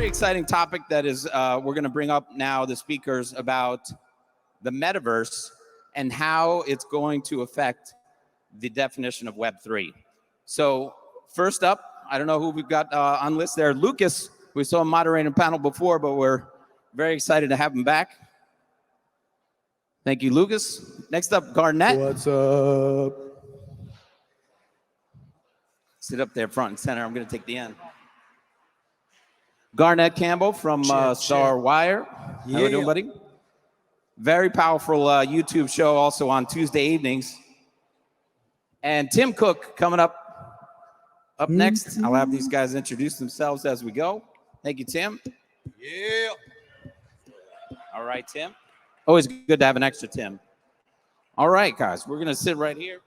very exciting topic that is we're going to bring up now the speakers about the metaverse and how it's going to affect the definition of Web3. So first up, I don't know who we've got on list there. Lucas, we saw him moderating a panel before, but we're very excited to have him back. Thank you, Lucas. Next up, Garnett. What's up? Sit up there front and center. I'm going to take the end. Garnett Campbell from StarWire. How are you doing, buddy? Very powerful YouTube show also on Tuesday evenings. And Tim Cook coming up next. I'll have these guys introduce themselves as we go. Thank you, Tim. Yeah. All right, Tim. Always good to have an extra Tim. All right, guys, we're going to sit right here.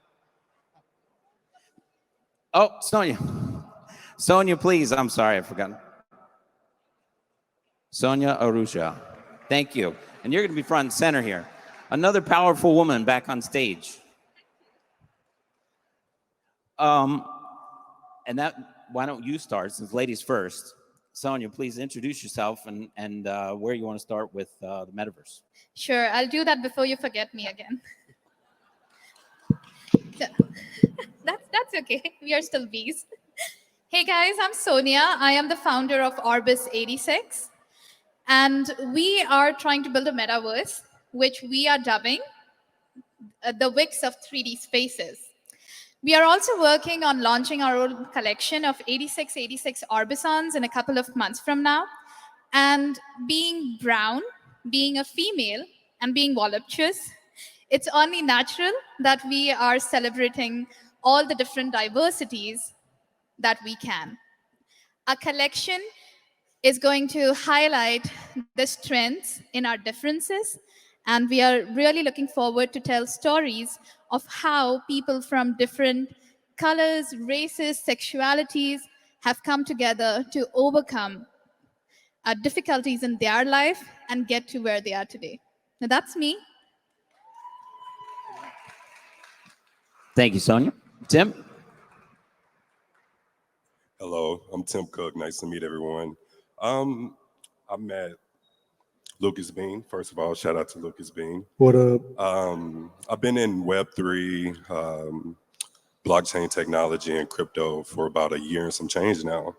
Oh, Soniya. Soniya, please. I'm sorry, I forgot. Soniya Ahuja. Thank you. And you're going to be front and center here. Another powerful woman back on stage. And that, why don't you start, since ladies first. Soniya, please introduce yourself and where you want to start with the metaverse. Sure, I'll do that before you forget me again. That's okay. We are still bees. Hey guys, I'm Soniya. I am the founder of Orbis 86. And we are trying to build a metaverse, which we are dubbing the Wix of 3D spaces. We are also working on launching our own collection of 86 Orbisons in a couple of months from now. And being brown, being a female, and being voluptuous, it's only natural that we are celebrating all the different diversities that we can. Our collection is going to highlight the strengths in our differences, and we are really looking forward to tell stories of how people from different colors, races, sexualities have come together to overcome difficulties in their life and get to where they are today. Now that's me. Thank you, Soniya. Tim? Hello, I'm Tim Cook. Nice to meet everyone. I met Lucas Bean. First of all, shout out to Lucas Bean. What up? I've been in Web3, blockchain technology, and crypto for about a year and some change now.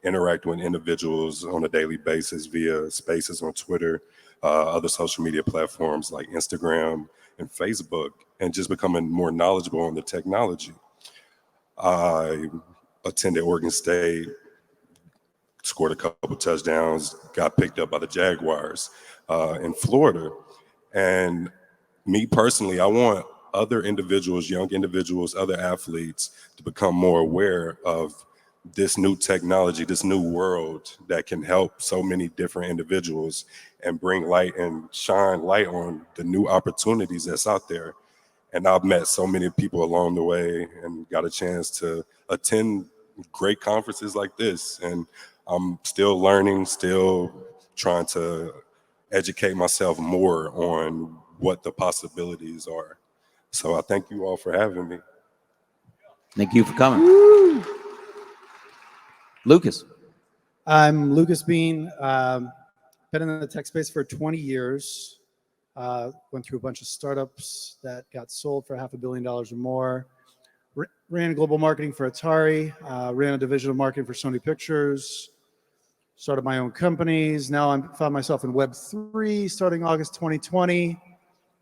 Interact with individuals on a daily basis via spaces on Twitter, other social media platforms like Instagram and Facebook, and just becoming more knowledgeable on the technology. I attended Oregon State, scored a couple touchdowns, got picked up by the Jaguars in Florida. And me personally, I want other individuals, young individuals, other athletes to become more aware of this new technology, this new world that can help so many different individuals and bring light and shine light on the new opportunities that's out there. And I've met so many people along the way and got a chance to attend great conferences like this. And I'm still learning, still trying to educate myself more on what the possibilities are. So I thank you all for having me. Thank you for coming. Woo! Lucas. I'm Lucas Bean. Been in the tech space for 20 years. Went through a bunch of startups that got sold for $500 million or more. Ran global marketing for Atari. Ran a division of marketing for Sony Pictures. Started my own companies. Now I found myself in Web3 starting August 2020.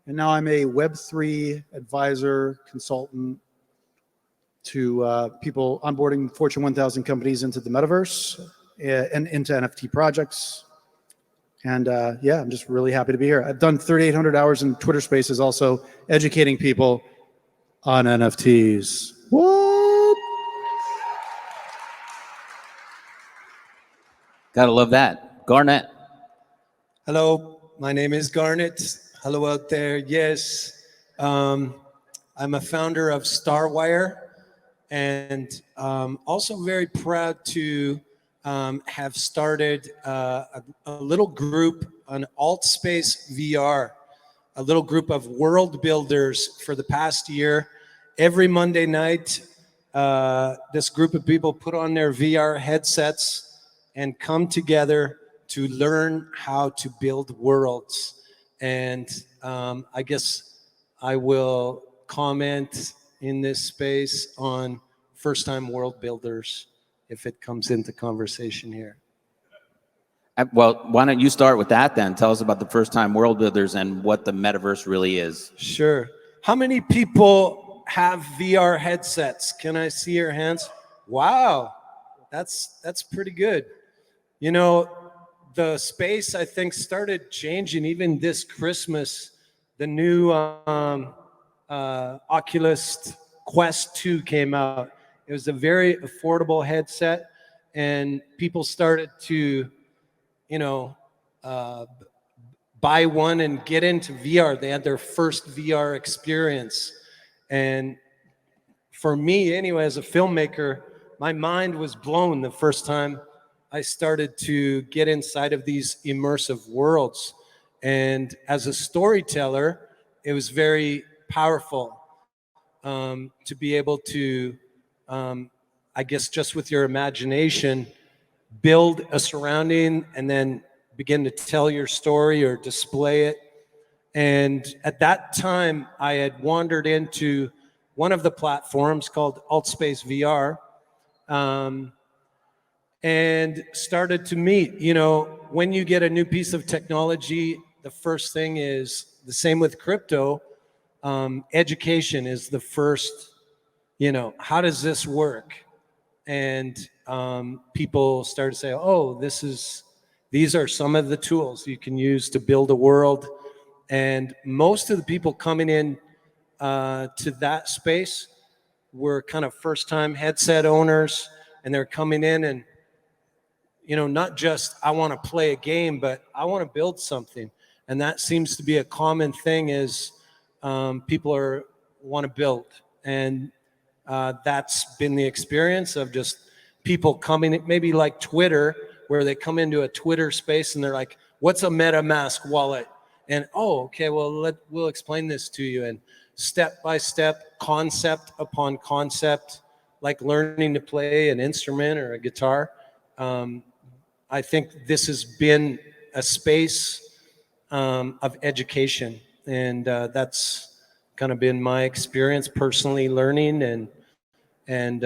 And now I'm a Web3 advisor, consultant to people onboarding Fortune 1000 companies into the metaverse and into NFT projects. And yeah, I'm just really happy to be here. I've done 3,800 hours in Twitter Spaces also educating people on NFTs. What? Gotta love that. Garnett. Hello, my name is Garnett. Hello out there. Yes, I'm a founder of StarWire, and also very proud to have started a little group on AltSpace VR, a little group of world builders for the past year. Every Monday night, this group of people put on their VR headsets and come together to learn how to build worlds. And I guess I will comment in this space on first-time world builders if it comes into conversation here. Well, why don't you start with that then? Tell us about the first-time world builders and what the metaverse really is. Sure. How many people have VR headsets? Can I see your hands? Wow, that's pretty good. You know, the space, I think, started changing even this Christmas. The new Oculus Quest 2 came out. It was a very affordable headset, and people started to, you know, buy one and get into VR. They had their first VR experience. And for me, anyway, as a filmmaker, my mind was blown the first time I started to get inside of these immersive worlds. And as a storyteller, it was very powerful to be able to, I guess, just with your imagination, build a surrounding and then begin to tell your story or display it. And at that time, I had wandered into one of the platforms called Altspace VR, and started to meet, you know, when you get a new piece of technology, the first thing is the same with crypto. Education is the first, you know, how does this work? And people started to say, oh, these are some of the tools you can use to build a world. And most of the people coming in to that space were kind of first-time headset owners, and they're coming in and, you know, not just I want to play a game, but I want to build something. And that seems to be a common thing is people want to build. And that's been the experience of just people coming, maybe like Twitter, where they come into a Twitter space and they're like, what's a MetaMask wallet? And, oh, okay, well, we'll explain this to you. And step by step, concept upon concept, like learning to play an instrument or a guitar. I think this has been a space of education. And that's kind of been my experience personally learning. And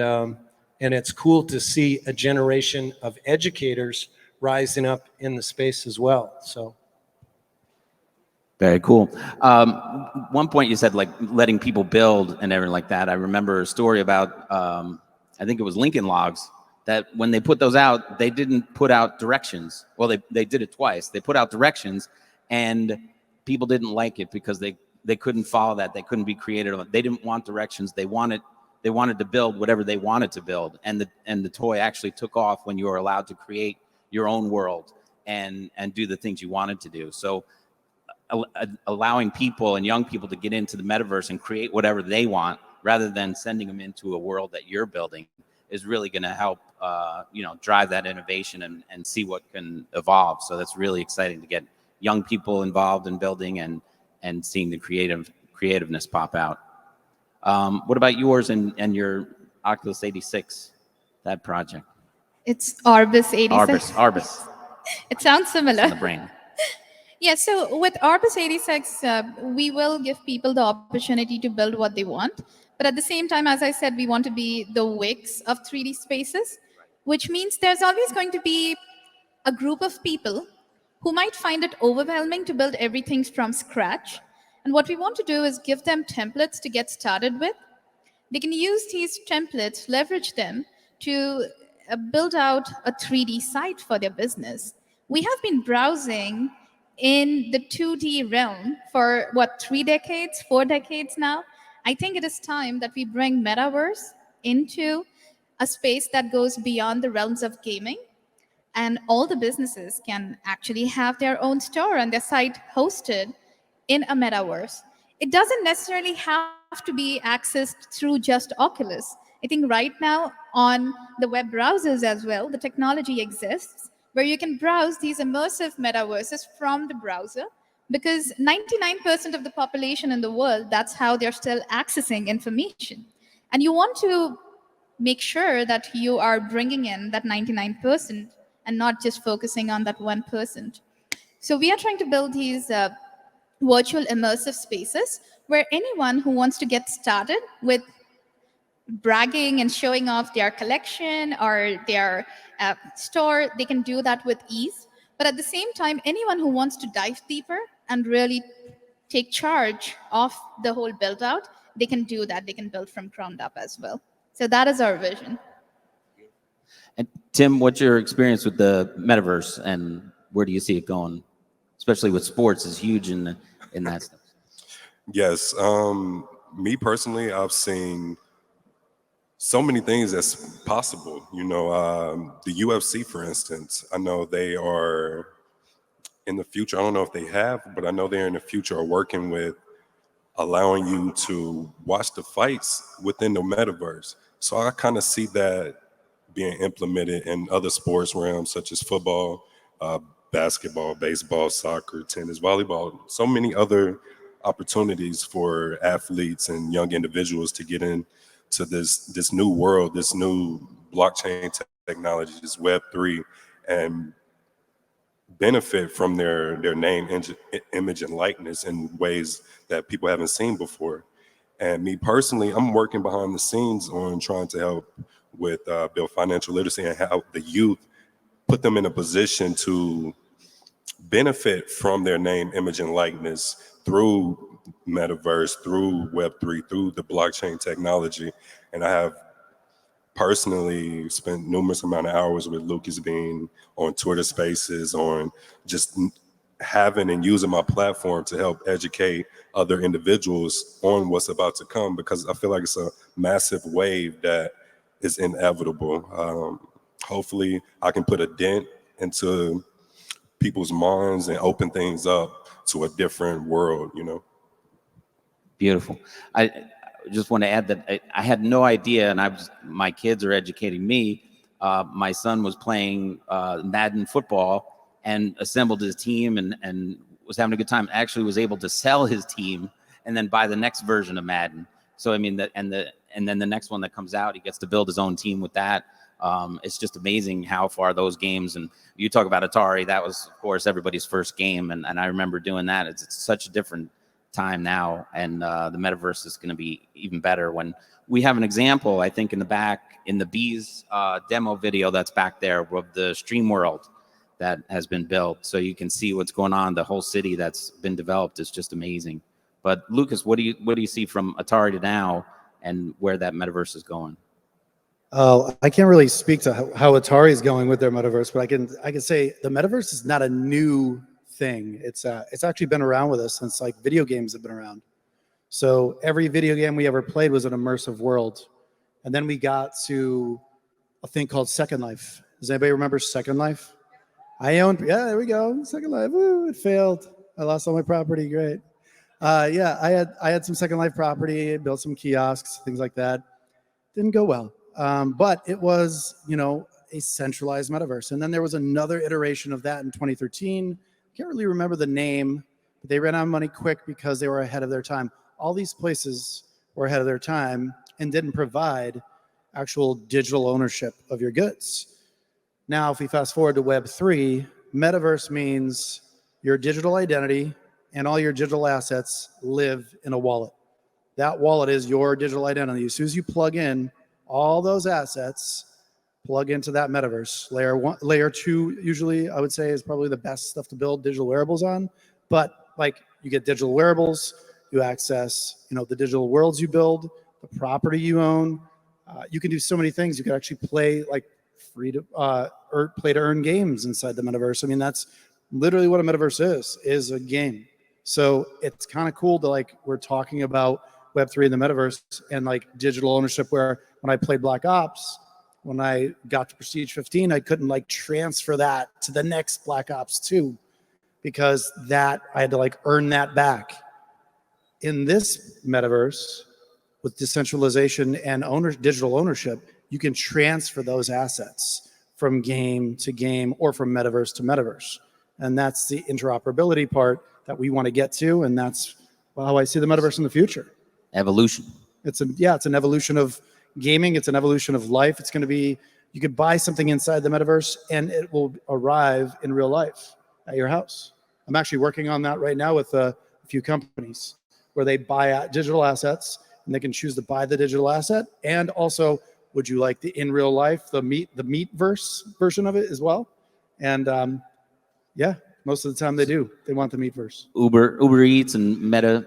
it's cool to see a generation of educators rising up in the space as well. So. Very cool. One point you said like letting people build and everything like that. I remember a story about, I think it was Lincoln Logs, that when they put those out, they didn't put out directions. Well, they did it twice. They put out directions and people didn't like it because they couldn't follow that. They couldn't be creative. They didn't want directions. They wanted to build whatever they wanted to build. And the toy actually took off when you were allowed to create your own world and do the things you wanted to do. So allowing people and young people to get into the metaverse and create whatever they want rather than sending them into a world that you're building is really going to help drive that innovation and see what can evolve. So that's really exciting to get young people involved in building and seeing the creativeness pop out. What about yours and your Oculus 86, that project? It's Orbis 86. Orbis. It sounds similar. In the brain. Yeah, so with Orbis 86, we will give people the opportunity to build what they want. But at the same time, as I said, we want to be the Wix of 3D spaces, which means there's always going to be a group of people who might find it overwhelming to build everything from scratch. And what we want to do is give them templates to get started with. They can use these templates, leverage them to build out a 3D site for their business. We have been browsing in the 2D realm for 3 decades, 4 decades now. I think it is time that we bring MetaVerse into a space that goes beyond the realms of gaming, and all the businesses can actually have their own store and their site hosted in a MetaVerse. It doesn't necessarily have to be accessed through just Oculus. I think right now on the web browsers as well, the technology exists where you can browse these immersive metaverses from the browser, because 99% of the population in the world, that's how they're still accessing information. And you want to make sure that you are bringing in that 99% and not just focusing on that 1%. So we are trying to build these virtual immersive spaces where anyone who wants to get started with bragging and showing off their collection or their store, they can do that with ease. But at the same time, anyone who wants to dive deeper and really take charge of the whole build out, they can do that. They can build from ground up as well. So that is our vision. And Tim, what's your experience with the metaverse, and where do you see it going? Especially with sports is huge in that stuff. Yes, me personally, I've seen so many things that's possible. You know, the UFC, for instance, I know they are in the future. I don't know if they have, but I know they're in the future are working with allowing you to watch the fights within the metaverse. So I kind of see that being implemented in other sports realms such as football, basketball, baseball, soccer, tennis, volleyball, so many other opportunities for athletes and young individuals to get into this new world, this new blockchain technology, this Web3, and benefit from their name, image, and likeness in ways that people haven't seen before. And me personally, I'm working behind the scenes on trying to help with build financial literacy and how the youth, put them in a position to benefit from their name, image, and likeness through MetaVerse, through Web3, through the blockchain technology. And I have personally spent numerous amount of hours with Lucas Bean on Twitter Spaces, on just having and using my platform to help educate other individuals on what's about to come, because I feel like it's a massive wave that is inevitable. Hopefully I can put a dent into people's minds and open things up to a different world, you know? Beautiful. I just want to add that I had no idea, and my kids are educating me. My son was playing Madden football and assembled his team and was having a good time. Actually was able to sell his team and then buy the next version of Madden. So I mean, and then the next one that comes out, he gets to build his own team with that. It's just amazing how far those games, and you talk about Atari, that was of course everybody's first game, and I remember doing that. It's such a different time now, and the metaverse is going to be even better. When we have an example, I think in the back, in the Bees demo video that's back there of the stream world that has been built, so you can see what's going on. The whole city that's been developed is just amazing. But Lucas, what do you see from Atari to now, and where that metaverse is going? I can't really speak to how Atari is going with their metaverse, but I can say the metaverse is not a new thing. It's actually been around with us since like video games have been around. So every video game we ever played was an immersive world, and then we got to a thing called Second Life. Does anybody remember Second Life? Yeah, there we go. Second Life. Woo, it failed. I lost all my property. Great. Yeah, I had some Second Life property, built some kiosks, things like that. Didn't go well. But it was, a centralized metaverse. And then there was another iteration of that in 2013. Can't really remember the name, but they ran out of money quick because they were ahead of their time. All these places were ahead of their time and didn't provide actual digital ownership of your goods. Now, if we fast forward to Web3, metaverse means your digital identity and all your digital assets live in a wallet. That wallet is your digital identity. As soon as you plug in, all those assets plug into that metaverse. Layer 2, usually I would say, is probably the best stuff to build digital wearables on. But like, you get digital wearables, you access, the digital worlds you build, the property you own. You can do so many things. You can actually play like free to play to earn games inside the metaverse. I mean, that's literally what a metaverse is a game. So it's kind of cool to we're talking about Web3 in the metaverse and digital ownership, where when I played Black Ops, when I got to Prestige 15, I couldn't transfer that to the next Black Ops 2 because I had to earn that back. In this metaverse, with decentralization and digital ownership, you can transfer those assets from game to game or from metaverse to metaverse. And that's the interoperability part that we want to get to. And that's how I see the metaverse in the future. Evolution. It's an evolution of gaming. It's an evolution of life. It's going to be You could buy something inside the metaverse and it will arrive in real life at your house. I'm actually working on that right now with a few companies where they buy digital assets and they can choose to buy the digital asset. And also, would you like the in real life, the meatverse version of it as well? And yeah, most of the time they do. They want the meatverse. Uber Eats and Meta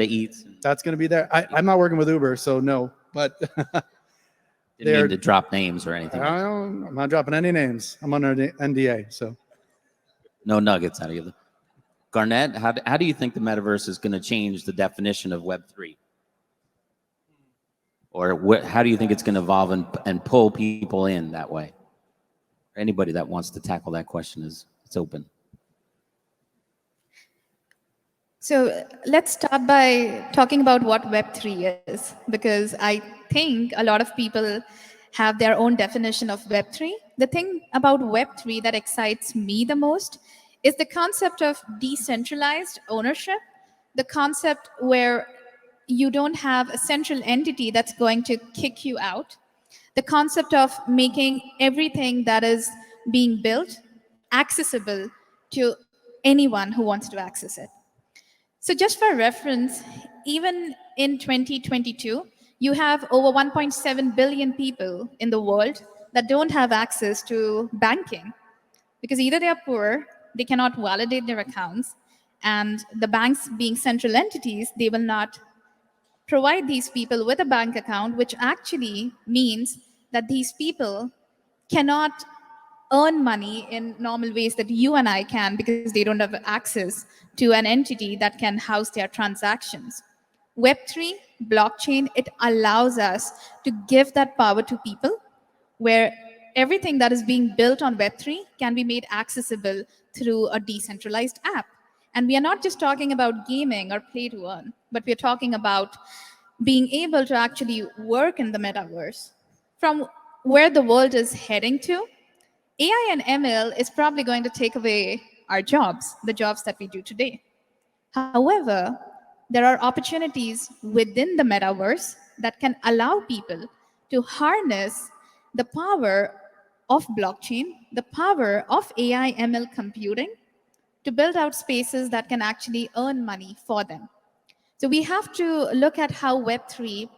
Eats. That's going to be there. I'm not working with Uber, so no. But didn't mean to drop names or anything. I'm not dropping any names. I'm under NDA, so. No nuggets out of you. Garnett, how do you think the metaverse is going to change the definition of Web3? Or how do you think it's going to evolve and pull people in that way? Anybody that wants to tackle that question it's open. So let's start by talking about what Web3 is, because I think a lot of people have their own definition of Web3. The thing about Web3 that excites me the most is the concept of decentralized ownership, the concept where you don't have a central entity that's going to kick you out, the concept of making everything that is being built accessible to anyone who wants to access it. So just for reference, even in 2022, you have over 1.7 billion people in the world that don't have access to banking because either they are poor, they cannot validate their accounts, and the banks being central entities, they will not provide these people with a bank account, which actually means that these people cannot earn money in normal ways that you and I can because they don't have access to an entity that can house their transactions. Web3, blockchain, it allows us to give that power to people where everything that is being built on Web3 can be made accessible through a decentralized app. And we are not just talking about gaming or play to earn, but we're talking about being able to actually work in the metaverse. From where the world is heading to, AI and ML is probably going to take away our jobs, the jobs that we do today. However, there are opportunities within the metaverse that can allow people to harness the power of blockchain, the power of AI ML computing to build out spaces that can actually earn money for them. So we have to look at how Web3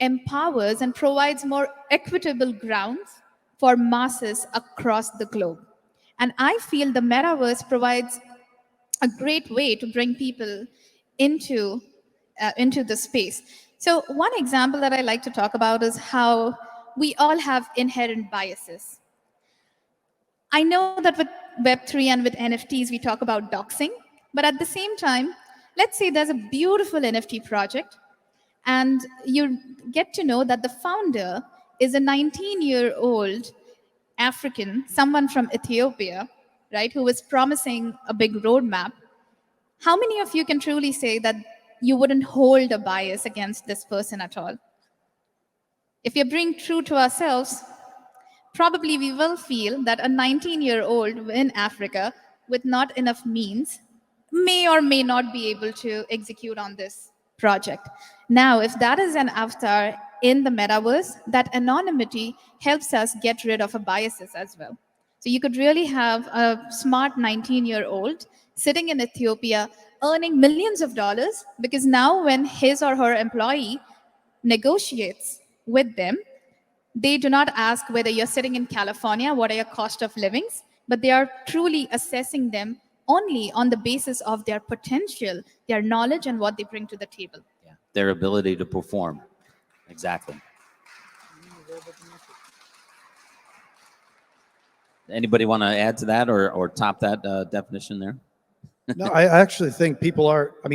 empowers and provides more equitable grounds for masses across the globe. And I feel the metaverse provides a great way to bring people into the space. So one example that I like to talk about is how we all have inherent biases. I know that with Web3 and with NFTs, we talk about doxing, but at the same time, let's say there's a beautiful NFT project, and you get to know that the founder is a 19-year-old African, someone from Ethiopia, right, who was promising a big roadmap. How many of you can truly say that you wouldn't hold a bias against this person at all? If we're being true to ourselves, probably we will feel that a 19-year-old in Africa with not enough means may or may not be able to execute on this project. Now, if that is an avatar in the metaverse, that anonymity helps us get rid of our biases as well. So you could really have a smart 19-year-old sitting in Ethiopia earning millions of dollars because now when his or her employee negotiates with them, they do not ask whether you're sitting in California, what are your cost of livings, but they are truly assessing them only on the basis of their potential, their knowledge, and what they bring to the table. Yeah, their ability to perform. Exactly. Anybody want to add to that or top that definition there? No, I actually think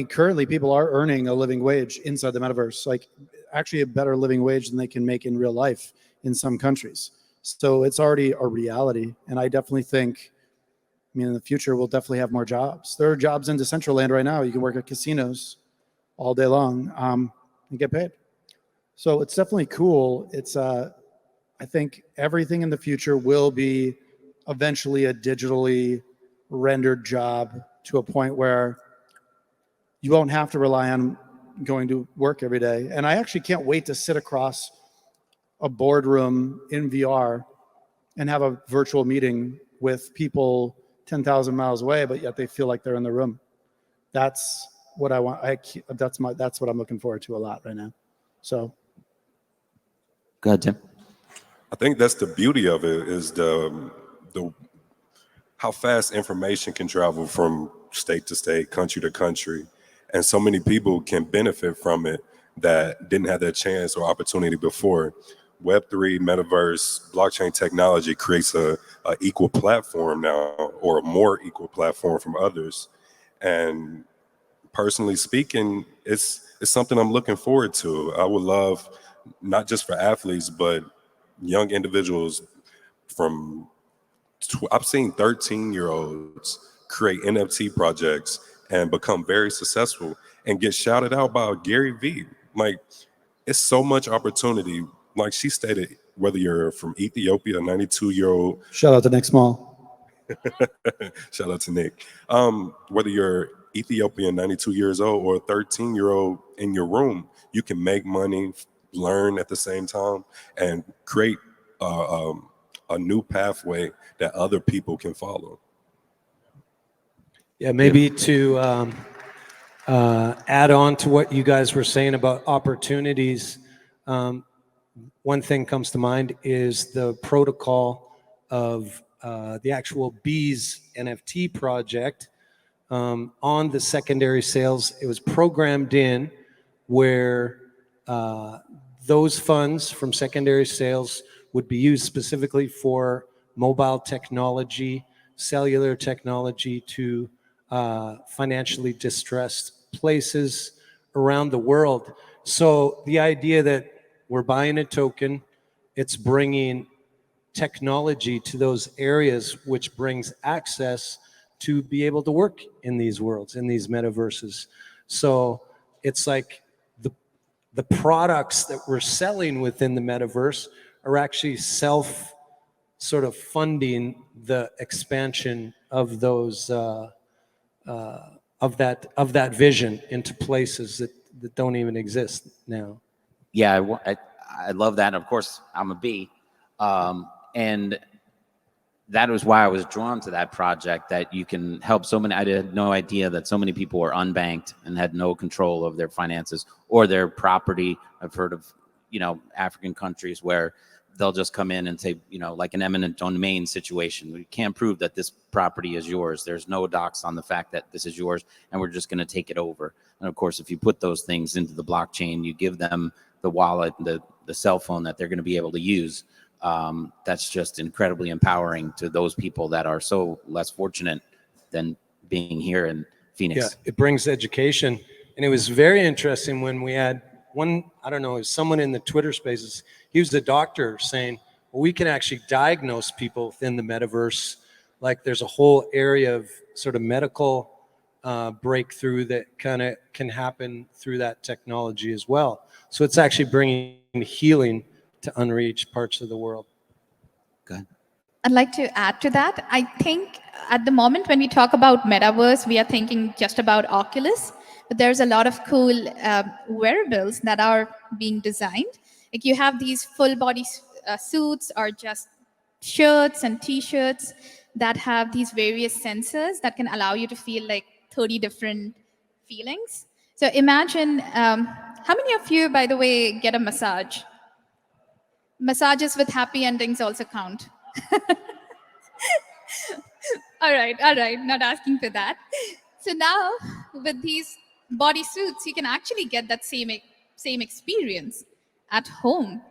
currently people are earning a living wage inside the metaverse, like actually a better living wage than they can make in real life in some countries. So it's already a reality. And I definitely think, in the future, we'll definitely have more jobs. There are jobs in Decentraland right now. You can work at casinos all day long and get paid. So it's definitely cool. It's, I think everything in the future will be eventually a digitally rendered job to a point where you won't have to rely on going to work every day. And I actually can't wait to sit across a boardroom in VR and have a virtual meeting with people 10,000 miles away, but yet they feel like they're in the room. That's what I want. That's what I'm looking forward to a lot right now. So. Go ahead, Tim. I think that's the beauty of it, is the how fast information can travel from state to state, country to country, and so many people can benefit from it that didn't have that chance or opportunity before. Web3, MetaVerse, blockchain technology creates a equal platform now, or a more equal platform from others. And personally speaking, it's something I'm looking forward to. I would love, not just for athletes, but young individuals from, I've seen 13-year-olds create NFT projects and become very successful and get shouted out by Gary Vee. Like, it's so much opportunity. Like she stated, whether you're from Ethiopia, a 92-year-old. Shout out to Nick Small. Shout out to Nick. Whether you're Ethiopian, 92 years old, or a 13-year-old in your room, you can make money, learn at the same time, and create a new pathway that other people can follow. Yeah, maybe to add on to what you guys were saying about opportunities, one thing comes to mind is the protocol of the actual Bees NFT project. On the secondary sales, it was programmed in where those funds from secondary sales would be used specifically for mobile technology, cellular technology to financially distressed places around the world. So the idea that we're buying a token, it's bringing technology to those areas, which brings access to be able to work in these worlds, in these metaverses. So it's like the products that we're selling within the metaverse are actually self sort of funding the expansion of those of that vision into places that don't even exist now. Yeah, I love that. Of course, I'm a B. And that was why I was drawn to that project, that you can help so many. I had no idea that so many people were unbanked and had no control of their finances or their property. I've heard of, African countries where they'll just come in and say, like an eminent domain situation. We can't prove that this property is yours. There's no docs on the fact that this is yours, and we're just going to take it over. And of course, if you put those things into the blockchain, you give them the wallet, the cell phone that they're going to be able to use. That's just incredibly empowering to those people that are so less fortunate than being here in Phoenix. Yeah, it brings education. And it was very interesting when we had one, I don't know, it was someone in the Twitter spaces, he was a doctor saying, well, we can actually diagnose people within the metaverse. Like there's a whole area of sort of medical breakthrough that kind of can happen through that technology as well. So it's actually bringing healing to unreached parts of the world. Go ahead. I'd like to add to that. I think at the moment when we talk about metaverse, we are thinking just about Oculus, but there's a lot of cool wearables that are being designed. Like you have these full body suits or just shirts and t-shirts that have these various sensors that can allow you to feel like 30 different feelings. So imagine, how many of you, by the way, get a massage? Massages with happy endings also count. All right, not asking for that. So now with these body suits, you can actually get that same experience at home,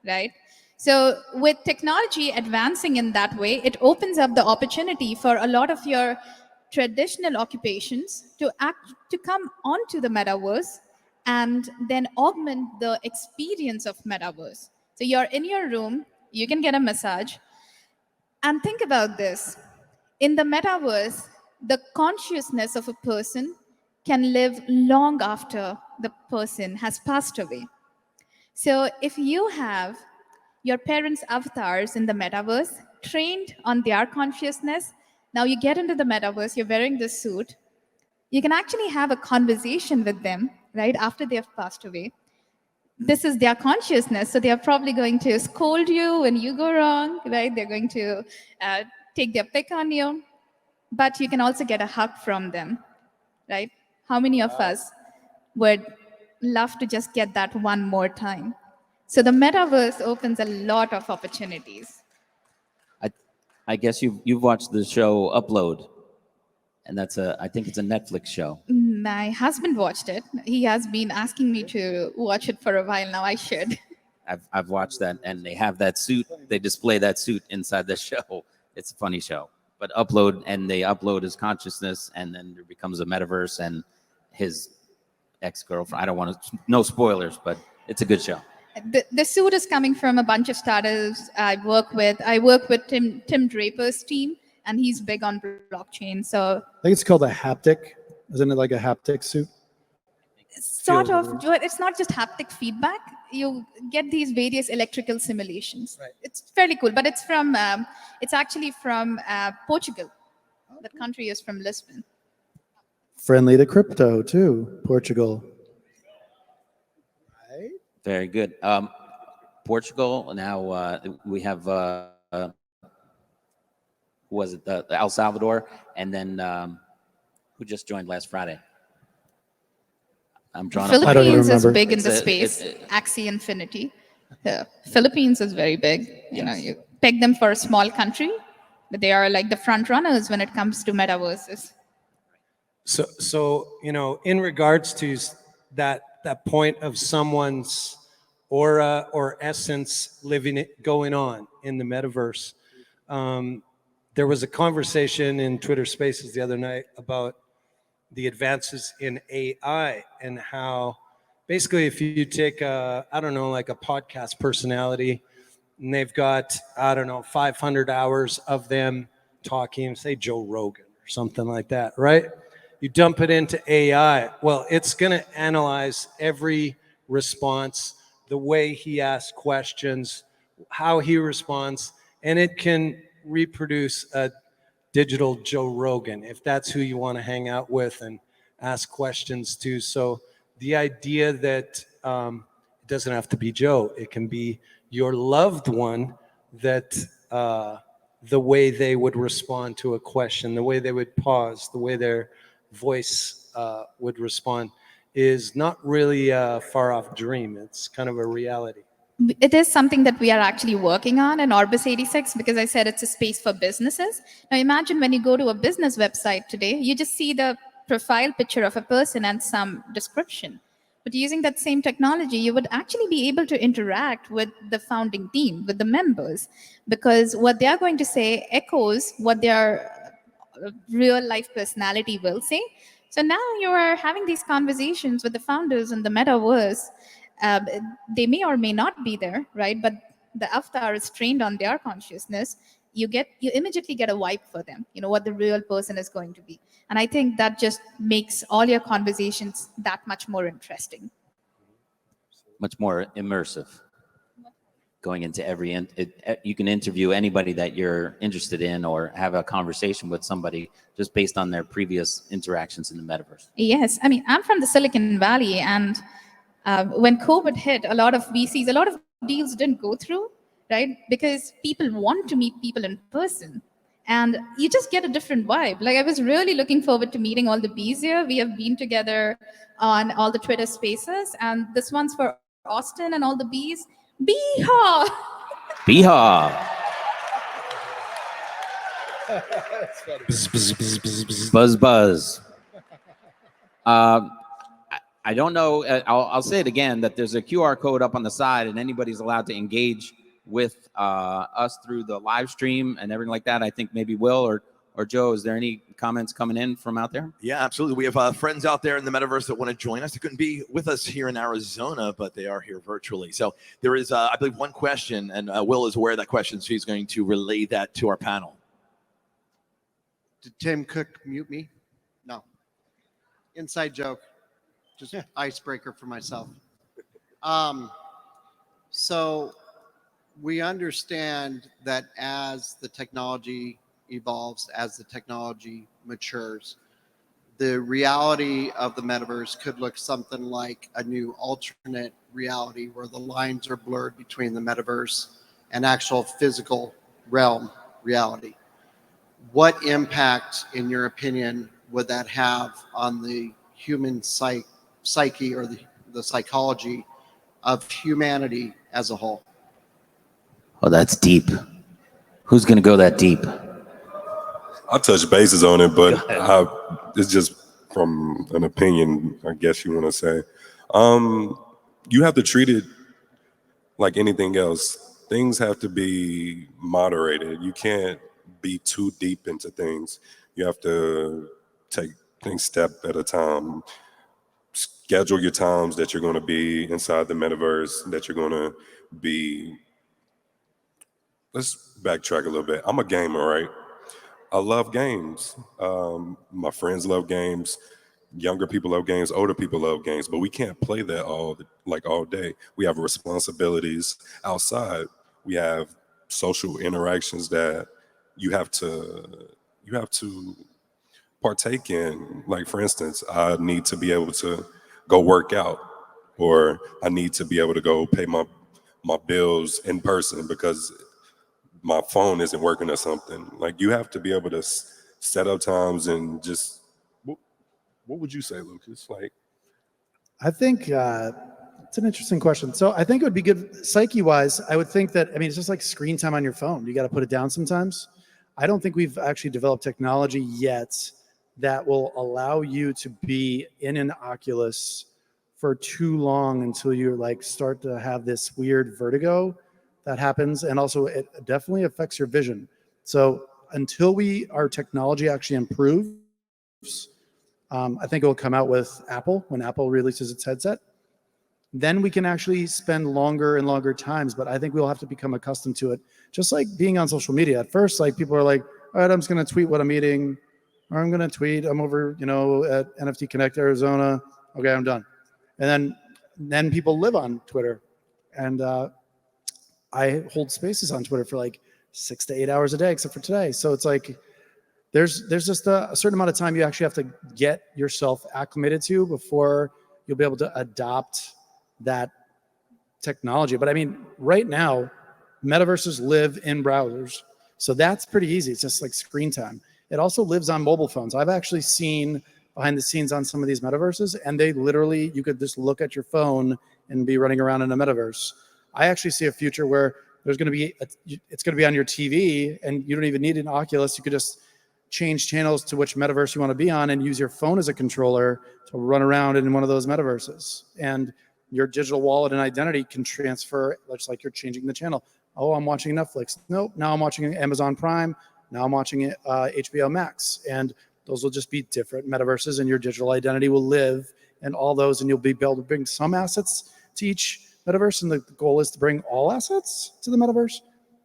right? So with technology advancing in that way, it opens up the opportunity for a lot of your traditional occupations to come onto the metaverse and then augment the experience of metaverse. So you're in your room, you can get a massage. And think about this. In the metaverse, the consciousness of a person can live long after the person has passed away. So if you have your parents' avatars in the metaverse trained on their consciousness, now you get into the metaverse, you're wearing this suit, you can actually have a conversation with them, right, after they have passed away. this is their consciousness. So they are probably going to scold you when you go wrong, right? They're going to take their pick on you. But you can also get a hug from them, right? How many of us would love to just get that one more time? So the metaverse opens a lot of opportunities. I guess you've watched the show Upload, and I think it's a Netflix show. My husband watched it. He has been asking me to watch it for a while now. I should. I've watched that, and they have that suit. They display that suit inside the show. It's a funny show. But they upload his consciousness, and then there becomes a metaverse, and his ex-girlfriend. I don't want to, no spoilers, but it's a good show. The suit is coming from a bunch of startups I work with. I work with Tim Draper's team, and he's big on blockchain. So I think it's called a haptic. Isn't it like a haptic suit? sort of, it's not just haptic feedback. You get these various electrical simulations. Right. It's fairly cool, but it's actually from Portugal. The country is from Lisbon. Friendly to crypto too, Portugal. Right? Very good. Portugal. Now we have who was it? The El Salvador, and then who just joined last Friday? I'm drawing. I don't Philippines is remember. big in the space. Axie Infinity. Yeah. Philippines is very big. You know, you peg them for a small country, but they are like the front runners when it comes to metaverses. So in regards to that point of someone's aura or essence going on in the metaverse, there was a conversation in Twitter Spaces the other night about the advances in AI and how basically if you take like a podcast personality and they've got 500 hours of them talking, say Joe Rogan or something like that, right? You dump it into AI. Well, it's going to analyze every response, the way he asks questions, how he responds, and it can reproduce a digital Joe Rogan if that's who you want to hang out with and ask questions to. So the idea that it doesn't have to be Joe, it can be your loved one, that the way they would respond to a question, the way they would pause, the way their voice would respond is not really a far off dream. It's kind of a reality. It is something that we are actually working on in Orbis 86 because I said it's a space for businesses. Now imagine when you go to a business website today, you just see the profile picture of a person and some description. But using that same technology, you would actually be able to interact with the founding team, with the members, because what they are going to say echoes what their real life personality will say. So now you are having these conversations with the founders in the metaverse. They may or may not be there, right? But the avatar is trained on their consciousness. You immediately get a vibe for them, what the real person is going to be. And I think that just makes all your conversations that much more interesting. Much more immersive. Going into you can interview anybody that you're interested in or have a conversation with somebody just based on their previous interactions in the metaverse. Yes, I mean, I'm from the Silicon Valley, and when COVID hit, a lot of VCs, a lot of deals didn't go through, right? Because people want to meet people in person. And you just get a different vibe. Like, I was really looking forward to meeting all the bees here. We have been together on all the Twitter spaces, and this one's for Austin and all the bees. Beehaw! Beehaw! Buzz, buzz. I don't know. I'll say it again, that there's a QR code up on the side, and anybody's allowed to engage with us through the live stream and everything like that. I think maybe Will or Joe, is there any comments coming in from out there? Yeah, absolutely. We have friends out there in the metaverse that want to join us. They couldn't be with us here in Arizona, but they are here virtually. So there is, I believe, one question, and Will is aware of that question, so he's going to relay that to our panel. Did Tim Cook mute me? No. Inside joke. Just icebreaker for myself. So we understand that as the technology evolves, as the technology matures, the reality of the metaverse could look something like a new alternate reality where the lines are blurred between the metaverse and actual physical realm reality. What impact, in your opinion, would that have on the human psyche or the psychology of humanity as a whole? Oh, that's deep. Who's going to go that deep? I touched bases on it, but it's just from an opinion, I guess you want to say. You have to treat it like anything else. Things have to be moderated. You can't be too deep into things. You have to take things step at a time. Schedule your times that you're going to be inside the metaverse, that you're going to be. Let's backtrack a little bit. I'm a gamer, right? I love games. My friends love games. Younger people love games. Older people love games. But we can't play that all day. We have responsibilities outside. We have social interactions that you have to partake in. Like, for instance, I need to be able to go work out, or I need to be able to go pay my bills in person because my phone isn't working or something. Like, you have to be able to set up times and just, what would you say, Lucas? Like, I think it's an interesting question. So I think it would be good psyche-wise. I would think that, I mean, it's just like screen time on your phone. You got to put it down sometimes. I don't think we've actually developed technology yet that will allow you to be in an Oculus for too long until you like start to have this weird vertigo that happens. And also it definitely affects your vision. So until our technology actually improves, I think it will come out with Apple when Apple releases its headset. Then we can actually spend longer and longer times, but I think we'll have to become accustomed to it. Just like being on social media. At first, like people are like, all right, I'm just going to tweet what I'm eating, or I'm going to tweet, I'm over, at NFT Connect Arizona. Okay, I'm done. And then people live on Twitter. And I hold spaces on Twitter for like 6 to 8 hours a day, except for today. So it's like, there's just a certain amount of time you actually have to get yourself acclimated to before you'll be able to adopt that technology. But I mean, right now, metaverses live in browsers. So that's pretty easy. It's just like screen time. It also lives on mobile phones. I've actually seen behind the scenes on some of these metaverses, and they literally, you could just look at your phone and be running around in a metaverse. I actually see a future where it's going to be on your TV, and you don't even need an Oculus. You could just change channels to which metaverse you want to be on and use your phone as a controller to run around in one of those metaverses. And your digital wallet and identity can transfer, just like you're changing the channel. Oh, I'm watching Netflix. Nope, now I'm watching Amazon Prime. Now I'm watching HBO Max. And those will just be different metaverses, and your digital identity will live in all those, and you'll be able to bring some assets to each metaverse. And the goal is to bring all assets to the metaverse.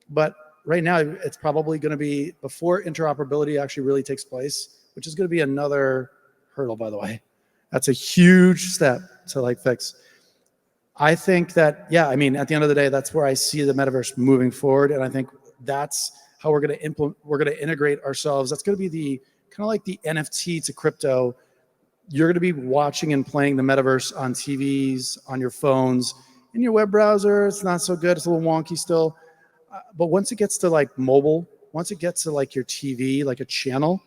But right now, it's probably going to be before interoperability actually really takes place, which is going to be another hurdle, by the way. That's a huge step to like fix. I think that, yeah, I mean, at the end of the day, that's where I see the metaverse moving forward. And I think that's how we're going to integrate ourselves. That's going to be the kind of like the NFT to crypto. You're going to be watching and playing the metaverse on TVs, on your phones, in your web browser. It's not so good. It's a little wonky still. But once it gets to like mobile, once it gets to like your TV, like a channel,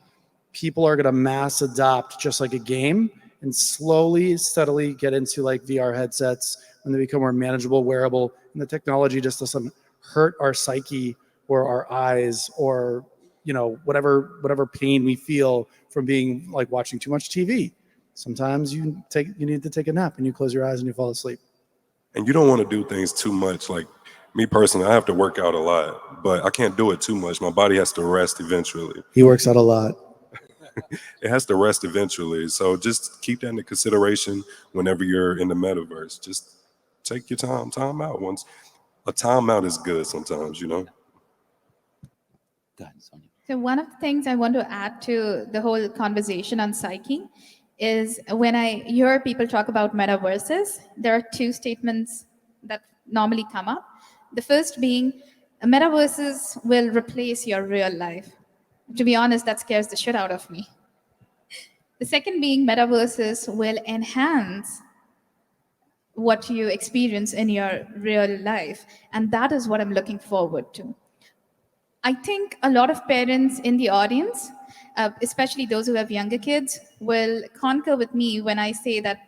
people are going to mass adopt just like a game and slowly, steadily get into like VR headsets when they become more manageable, wearable, and the technology just doesn't hurt our psyche or our eyes or, whatever pain we feel from being like watching too much TV. Sometimes you need to take a nap and you close your eyes and you fall asleep. And you don't want to do things too much. Like me personally, I have to work out a lot, but I can't do it too much. My body has to rest eventually. He works out a lot. It has to rest eventually. So just keep that into consideration whenever you're in the metaverse. Just take your time out. Once a timeout is good sometimes, Go ahead, Sonia. So one of the things I want to add to the whole conversation on psyche is when I hear people talk about metaverses, there are two statements that normally come up. The first being, metaverses will replace your real life. To be honest, that scares the shit out of me. The second being metaverses will enhance what you experience in your real life. And that is what I'm looking forward to. I think a lot of parents in the audience, especially those who have younger kids, will concur with me when I say that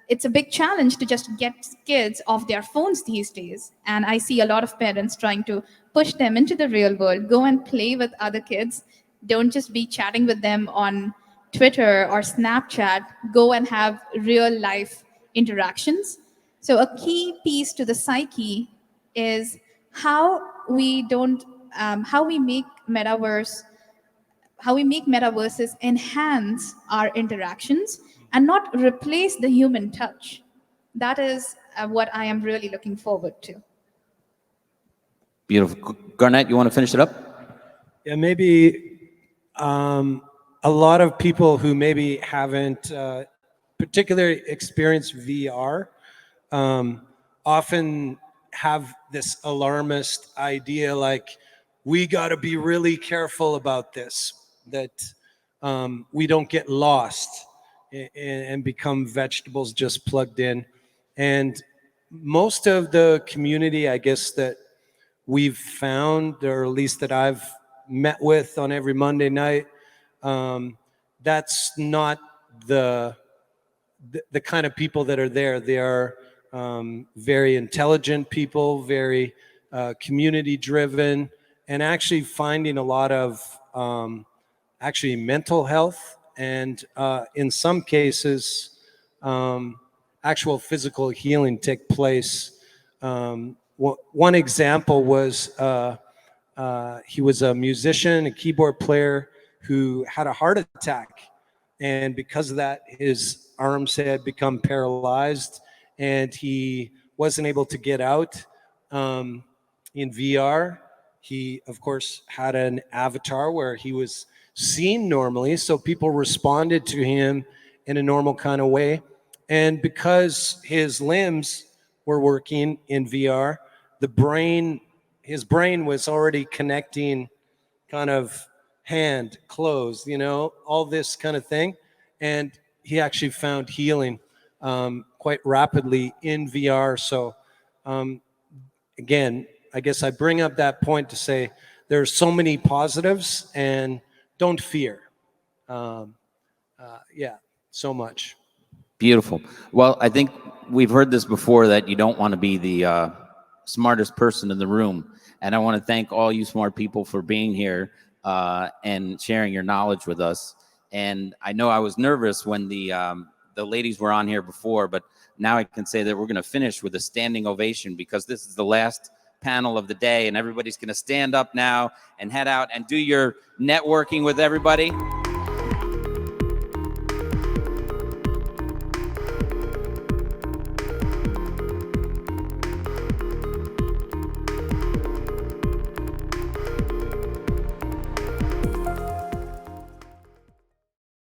it's a big challenge to just get kids off their phones these days. And I see a lot of parents trying to push them into the real world, go and play with other kids. Don't just be chatting with them on Twitter or Snapchat, go and have real life interactions. So a key piece to the psyche is how we don't, how we make metaverses enhance our interactions and not replace the human touch. That is what I am really looking forward to. Beautiful. Garnett, you want to finish it up? Yeah, maybe a lot of people who maybe haven't particularly experienced VR often have this alarmist idea like, we got to be really careful about this, that we don't get lost and become vegetables just plugged in. And most of the community, I guess, that we've found, or at least that I've met with on every Monday night, that's not the kind of people that are there. They are very intelligent people, very community driven, and actually finding a lot of actually mental health and in some cases actual physical healing take place. One example was he was a musician, a keyboard player who had a heart attack, and because of that his arms had become paralyzed and he wasn't able to get out. In VR, he of course had an avatar where he was seen normally, so people responded to him in a normal kind of way. And because his limbs were working in VR, his brain was already connecting kind of hand, closed, all this kind of thing. And he actually found healing quite rapidly in VR. So again, I guess I bring up that point to say there's so many positives, and don't fear. Yeah, so much. Beautiful. Well, I think we've heard this before, that you don't want to be the smartest person in the room. And I want to thank all you smart people for being here and sharing your knowledge with us. And I know I was nervous when the ladies were on here before, but now I can say that we're going to finish with a standing ovation, because this is the last panel of the day, and everybody's going to stand up now and head out and do your networking with everybody.